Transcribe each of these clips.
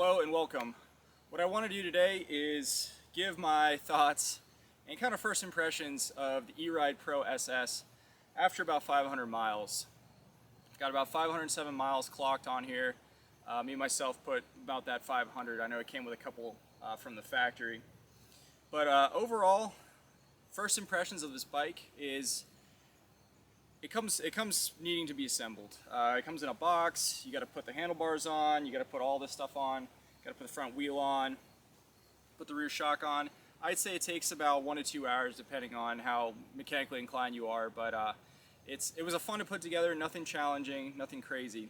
Hello and welcome. What I want to do today is give my thoughts and kind of first impressions of the E-Ride Pro SS after about 500 miles. Got about 507 miles clocked on here. Me and myself put about that 500. I know it came with a couple from the factory. But overall, first impressions of this bike is it comes needing to be assembled. It comes in a box. You got to put the handlebars on. You got to put all this stuff on. You got to put the front wheel on. Put the rear shock on. I'd say it takes about 1 to 2 hours, depending on how mechanically inclined you are. But it was a fun to put together. Nothing challenging. Nothing crazy.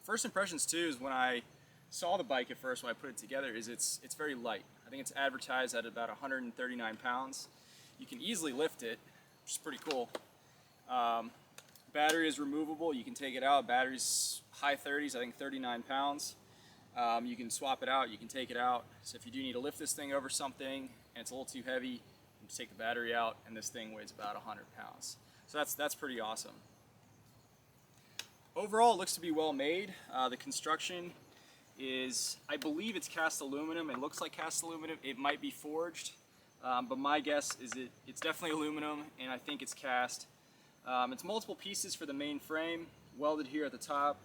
First impressions too is when I saw the bike at first when I put it together is it's very light. I think it's advertised at about 139 pounds. You can easily lift it, which is pretty cool. Battery is removable. You can take it out. Battery's high 30s, I think 39 pounds. You can swap it out. You can take it out. So if you do need to lift this thing over something and it's a little too heavy, you can just take the battery out, and this thing weighs about 100 pounds. So that's pretty awesome. Overall, it looks to be well made. The construction is, I believe it's cast aluminum. It looks like cast aluminum. It might be forged, but my guess is it's definitely aluminum, and I think it's cast. It's multiple pieces for the main frame, welded here at the top,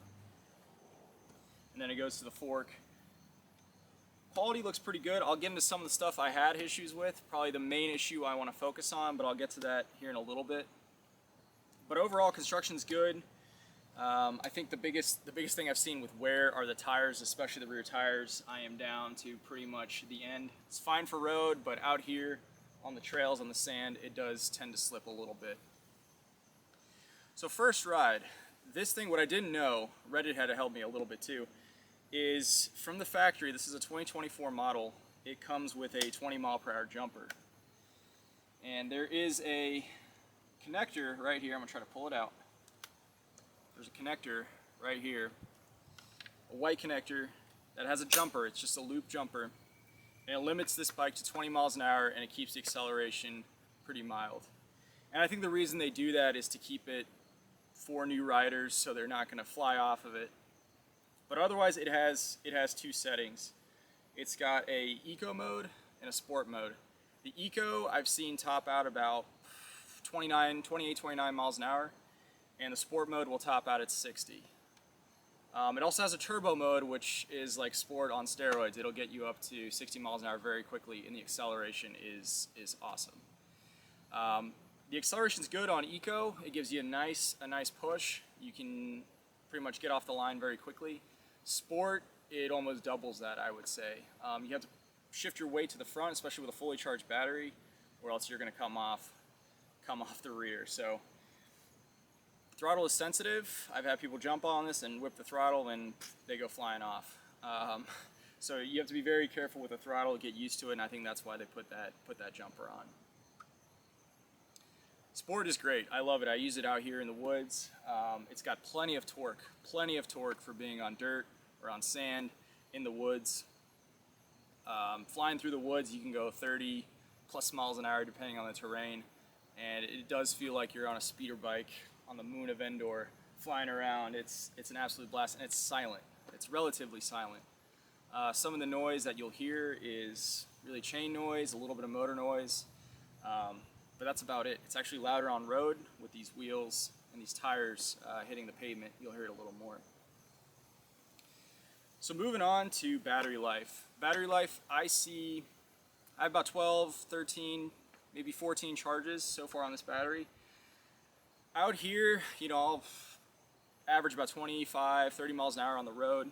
and then it goes to the fork. Quality looks pretty good. I'll get into some of the stuff I had issues with, probably the main issue I want to focus on, but I'll get to that here in a little bit. But overall, construction's good. I think the biggest thing I've seen with wear are the tires, especially the rear tires. I am down to pretty much the end. It's fine for road, but out here on the trails, on the sand, it does tend to slip a little bit. So first ride, this thing, what I didn't know, Reddit had to help me a little bit too, is from the factory, this is a 2024 model, it comes with a 20 mile/hour jumper. And there is a connector right here. I'm gonna try to pull it out. There's a connector right here, a white connector that has a jumper. It's just a loop jumper, and it limits this bike to 20 miles an hour, and it keeps the acceleration pretty mild. And I think the reason they do that is to keep it for new riders, so they're not going to fly off of it. But otherwise, it has two settings. It's got a eco mode and a sport mode. The eco I've seen top out about 28, 29 miles an hour, and the sport mode will top out at 60. It also has a turbo mode, which is like sport on steroids. It'll get you up to 60 miles an hour very quickly, and the acceleration is awesome. The acceleration's good on eco. It gives you a nice push. You can pretty much get off the line very quickly. Sport, it almost doubles that, I would say. You have to shift your weight to the front, especially with a fully charged battery, or else you're going to come off the rear. So throttle is sensitive. I've had people jump on this and whip the throttle, and they go flying off. So you have to be very careful with the throttle, get used to it, and I think that's why they put that jumper on. Sport is great. I love it. I use it out here in the woods. It's got plenty of torque for being on dirt or on sand in the woods. Flying through the woods, you can go 30 plus miles an hour depending on the terrain, and it does feel like you're on a speeder bike on the moon of Endor flying around. It's an absolute blast, and it's silent. It's relatively silent. Some of the noise that you'll hear is really chain noise, a little bit of motor noise. But that's about it. It's actually louder on road with these wheels and these tires hitting the pavement. You'll hear it a little more. So moving on to battery life. Battery life, I have about 12, 13, maybe 14 charges so far on this battery. Out here, I'll average about 25, 30 miles an hour on the road.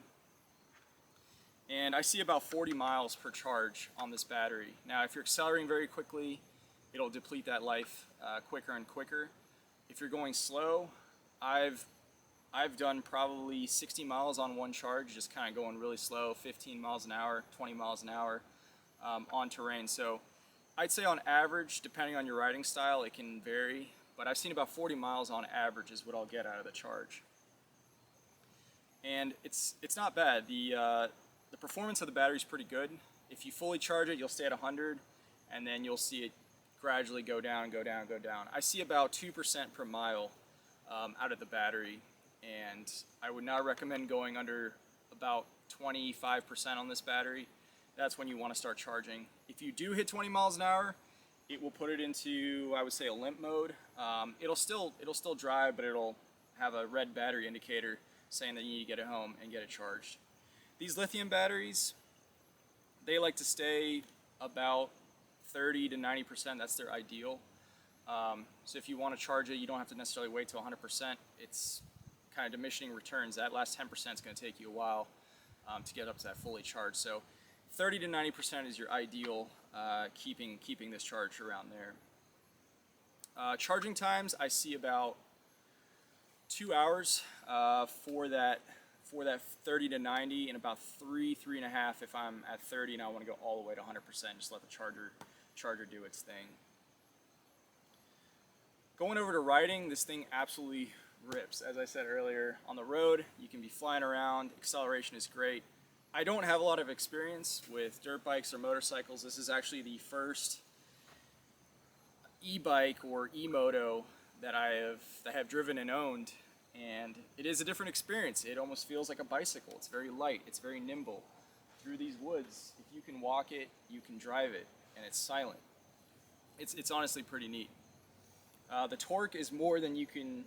And I see about 40 miles per charge on this battery. Now, if you're accelerating very quickly, it'll deplete that life quicker and quicker. If you're going slow, I've done probably 60 miles on one charge, just kind of going really slow, 15 miles an hour, 20 miles an hour on terrain. So I'd say on average, depending on your riding style, it can vary, but I've seen about 40 miles on average is what I'll get out of the charge. And it's not bad. The performance of the battery is pretty good. If you fully charge it, you'll stay at 100, and then you'll see it gradually go down, go down, go down. I see about 2% per mile out of the battery, and I would not recommend going under about 25% on this battery, that's when you want to start charging. If you do hit 20 miles an hour, it will put it into, I would say, a limp mode. It'll still drive, but it'll have a red battery indicator saying that you need to get it home and get it charged. These lithium batteries, they like to stay about 30 to 90%. That's their ideal. So if you want to charge it, you don't have to necessarily wait till 100%. It's kind of diminishing returns. That last 10% is going to take you a while to get up to that fully charged. So 30 to 90% is your ideal, keeping this charged around there. Charging times, I see about 2 hours for that 30 to 90, and about 3.5 if I'm at 30 and I want to go all the way to 100%. Just let the charger do its thing. Going over to riding, this thing absolutely rips. As I said earlier, on the road, you can be flying around. Acceleration is great. I don't have a lot of experience with dirt bikes or motorcycles. This is actually the first e-bike or e-moto that I have driven and owned, and it is a different experience. It almost feels like a bicycle. It's very light. It's very nimble. Through these woods, if you can walk it, you can drive it, and it's silent. It's honestly pretty neat. The torque is more than you can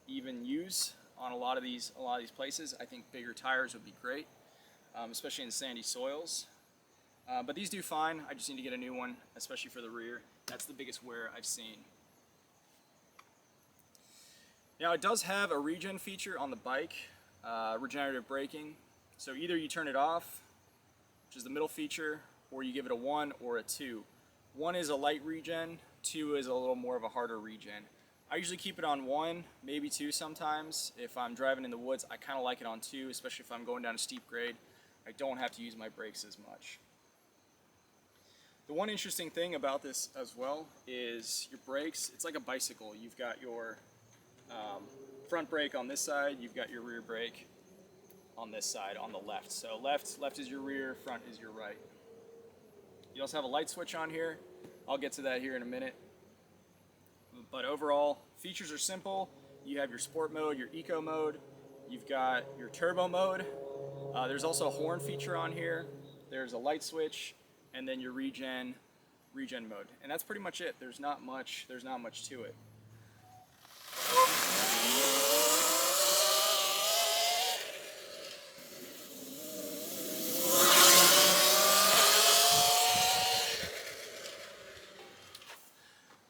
even use on a lot of these places. I think bigger tires would be great, especially in sandy soils. But these do fine. I just need to get a new one, especially for the rear. That's the biggest wear I've seen. Now, it does have a regen feature on the bike, regenerative braking. So either you turn it off, which is the middle feature, or you give it a 1 or a 2. 1 is a light regen, 2 is a little more of a harder regen. I usually keep it on 1, maybe 2 sometimes. If I'm driving in the woods, I kind of like it on 2, especially if I'm going down a steep grade. I don't have to use my brakes as much. The one interesting thing about this as well is your brakes. It's like a bicycle. You've got your front brake on this side, you've got your rear brake on this side, on the left. So left is your rear, front is your right. You also have a light switch on here. I'll get to that here in a minute. But overall, features are simple. You have your sport mode, your eco mode, you've got your turbo mode. There's also a horn feature on here. There's a light switch, and then your regen mode. And that's pretty much it. There's not much to it.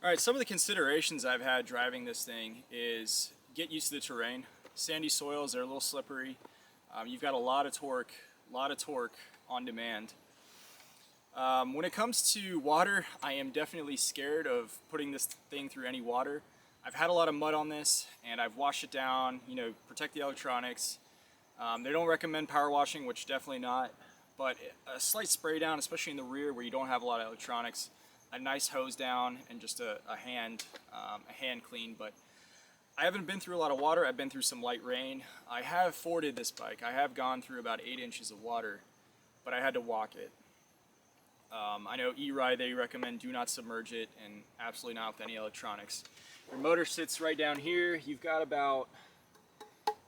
Alright, some of the considerations I've had driving this thing is get used to the terrain. Sandy soils, they're a little slippery. You've got a lot of torque on demand. When it comes to water, I am definitely scared of putting this thing through any water. I've had a lot of mud on this, and I've washed it down, protect the electronics. They don't recommend power washing, which definitely not, but a slight spray down, especially in the rear where you don't have a lot of electronics, a nice hose down, and just a hand clean. But I haven't been through a lot of water. I've been through some light rain. I have forded this bike. I have gone through about 8 inches of water, but I had to walk it. I know E-Ride, they recommend do not submerge it, and absolutely not with any electronics. Your motor sits right down here. You've got about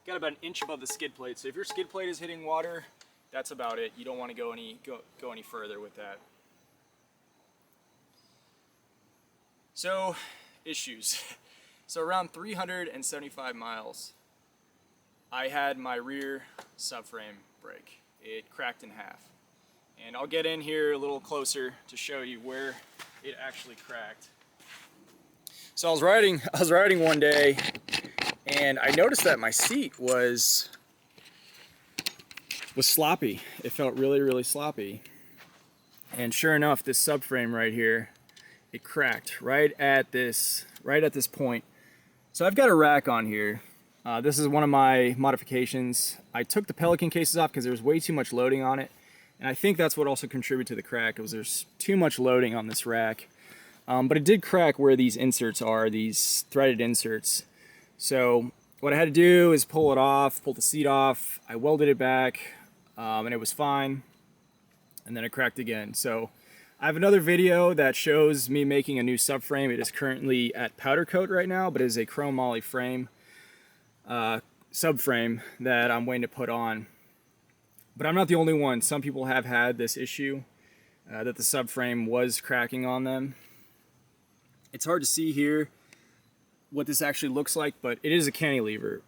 an inch above the skid plate. So if your skid plate is hitting water, that's about it. You don't want to go any further with that. So, issues. So around 375 miles, I had my rear subframe break. It cracked in half. And I'll get in here a little closer to show you where it actually cracked. So I was riding one day, and I noticed that my seat was sloppy. It felt really, really sloppy. And sure enough, this subframe right here, it cracked right at this point. So I've got a rack on here. This is one of my modifications. I took the Pelican cases off because there was way too much loading on it. And I think that's what also contributed to the crack, was there's too much loading on this rack. But it did crack where these inserts are, these threaded inserts. So what I had to do is pull it off, pull the seat off. I welded it back, and it was fine. And then it cracked again. So I have another video that shows me making a new subframe. It is currently at powder coat right now, but it is a chrome moly frame, subframe that I'm waiting to put on. But I'm not the only one. Some people have had this issue that the subframe was cracking on them. It's hard to see here what this actually looks like, but it is a cantilever.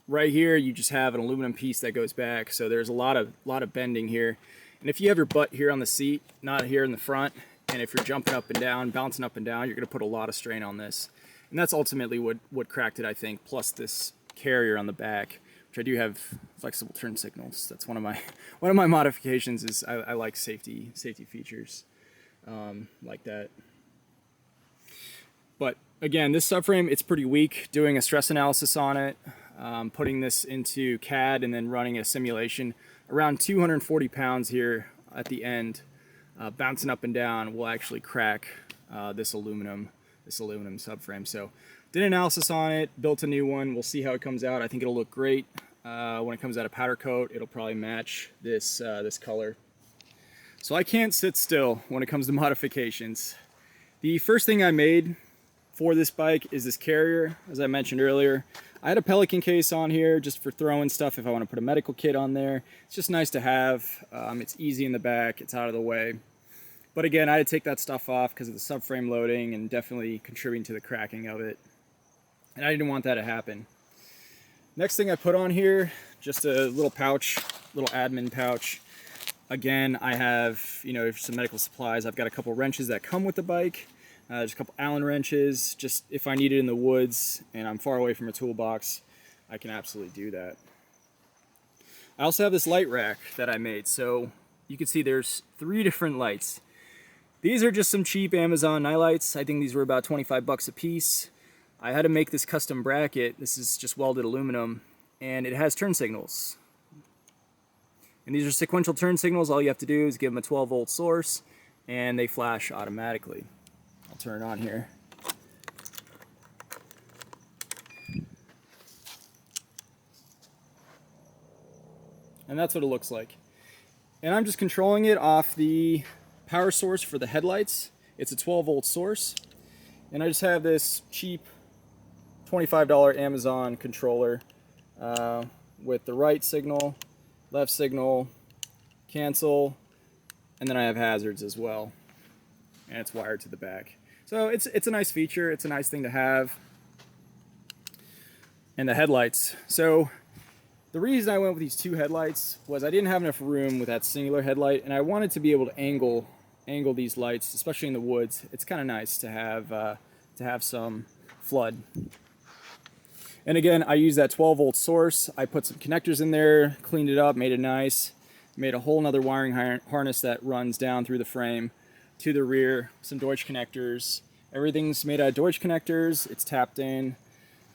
Right here, you just have an aluminum piece that goes back, so there's a lot of bending here. And if you have your butt here on the seat, not here in the front, and if you're jumping up and down, bouncing up and down, you're going to put a lot of strain on this. And that's ultimately what cracked it, I think, plus this carrier on the back, which I do have flexible turn signals. That's one of my modifications. Is I like safety features like that. But again, this subframe, it's pretty weak. Doing a stress analysis on it, putting this into CAD and then running a simulation, around 240 pounds here at the end, bouncing up and down, will actually crack this aluminum subframe. So did an analysis on it, built a new one. We'll see how it comes out. I think it'll look great. When it comes out of powder coat, it'll probably match this color. So I can't sit still when it comes to modifications. The first thing I made for this bike is this carrier, as I mentioned earlier. I had a Pelican case on here just for throwing stuff if I want to put a medical kit on there. It's just nice to have. It's easy in the back, it's out of the way. But again, I had to take that stuff off because of the subframe loading and definitely contributing to the cracking of it. And I didn't want that to happen. Next thing I put on here, just a little pouch, little admin pouch. Again, I have, some medical supplies. I've got a couple wrenches that come with the bike. There's a couple Allen wrenches, just if I need it in the woods and I'm far away from a toolbox, I can absolutely do that. I also have this light rack that I made. So you can see there's 3 different lights. These are just some cheap Amazon night lights. I think these were about 25 bucks a piece. I had to make this custom bracket. This is just welded aluminum, and it has turn signals. And these are sequential turn signals. All you have to do is give them a 12-volt source, and they flash automatically. I'll turn it on here. And that's what it looks like. And I'm just controlling it off the power source for the headlights. It's a 12-volt source. And I just have this cheap $25 Amazon controller with the right signal, left signal, cancel, and then I have hazards as well. And it's wired to the back. So it's a nice feature. It's a nice thing to have. And the headlights. So the reason I went with these 2 headlights was I didn't have enough room with that singular headlight, and I wanted to be able to angle these lights, especially in the woods. It's kind of nice to have some flood. And again, I used that 12-volt source. I put some connectors in there, cleaned it up, made it nice, made a whole nother wiring harness that runs down through the frame to the rear, some Deutsch connectors. Everything's made out of Deutsch connectors. It's tapped in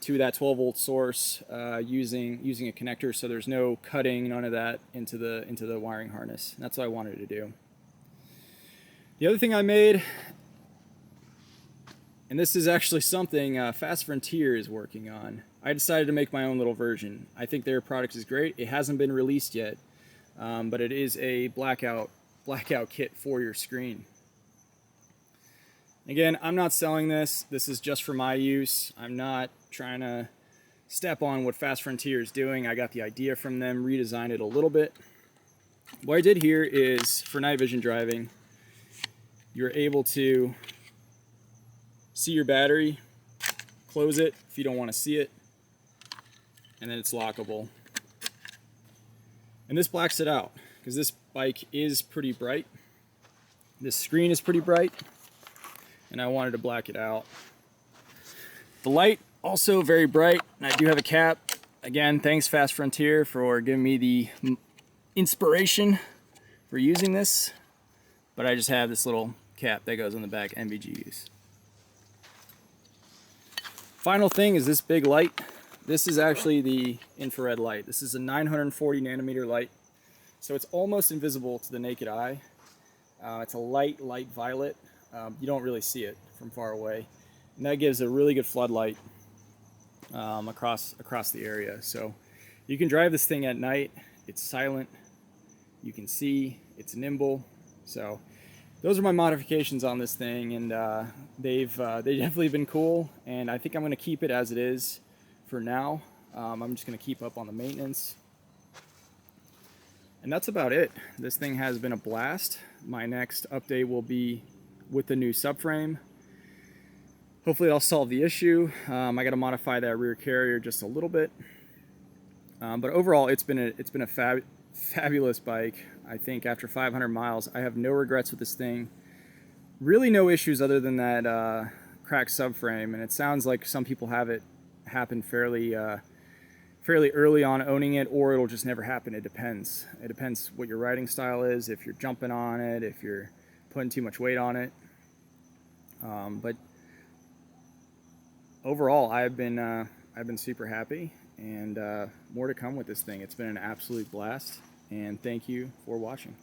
to that 12-volt source using a connector, so there's no cutting, none of that into the wiring harness. And that's what I wanted to do. The other thing I made, and this is actually something Fast Frontier is working on. I decided to make my own little version. I think their product is great. It hasn't been released yet, but it is a blackout kit for your screen. Again, I'm not selling this. This is just for my use. I'm not trying to step on what Fast Frontier is doing. I got the idea from them, redesigned it a little bit. What I did here is, for night vision driving, you're able to see your battery, close it if you don't want to see it, and then it's lockable. And this blacks it out, because this bike is pretty bright. This screen is pretty bright, and I wanted to black it out. The light, also very bright, and I do have a cap. Again, thanks Fast Frontier for giving me the inspiration for using this, but I just have this little cap that goes on the back, NVGs. Final thing is this big light. This is actually the infrared light. This is a 940 nanometer light, so it's almost invisible to the naked eye. It's a light violet. You don't really see it from far away, and that gives a really good floodlight across the area. So you can drive this thing at night. It's silent. You can see. It's nimble. So those are my modifications on this thing, and they've definitely been cool. And I think I'm going to keep it as it is for now. I'm just going to keep up on the maintenance. And that's about it. This thing has been a blast. My next update will be with the new subframe. Hopefully it'll solve the issue. I got to modify that rear carrier just a little bit. But overall, it's been a fabulous bike. I think after 500 miles, I have no regrets with this thing. Really no issues other than that cracked subframe. And it sounds like some people have it happen fairly early on owning it, or it'll just never happen. It depends. It depends what your riding style is, if you're jumping on it, if you're putting too much weight on it. But overall, I've been super happy, and more to come with this thing. It's been an absolute blast, and thank you for watching.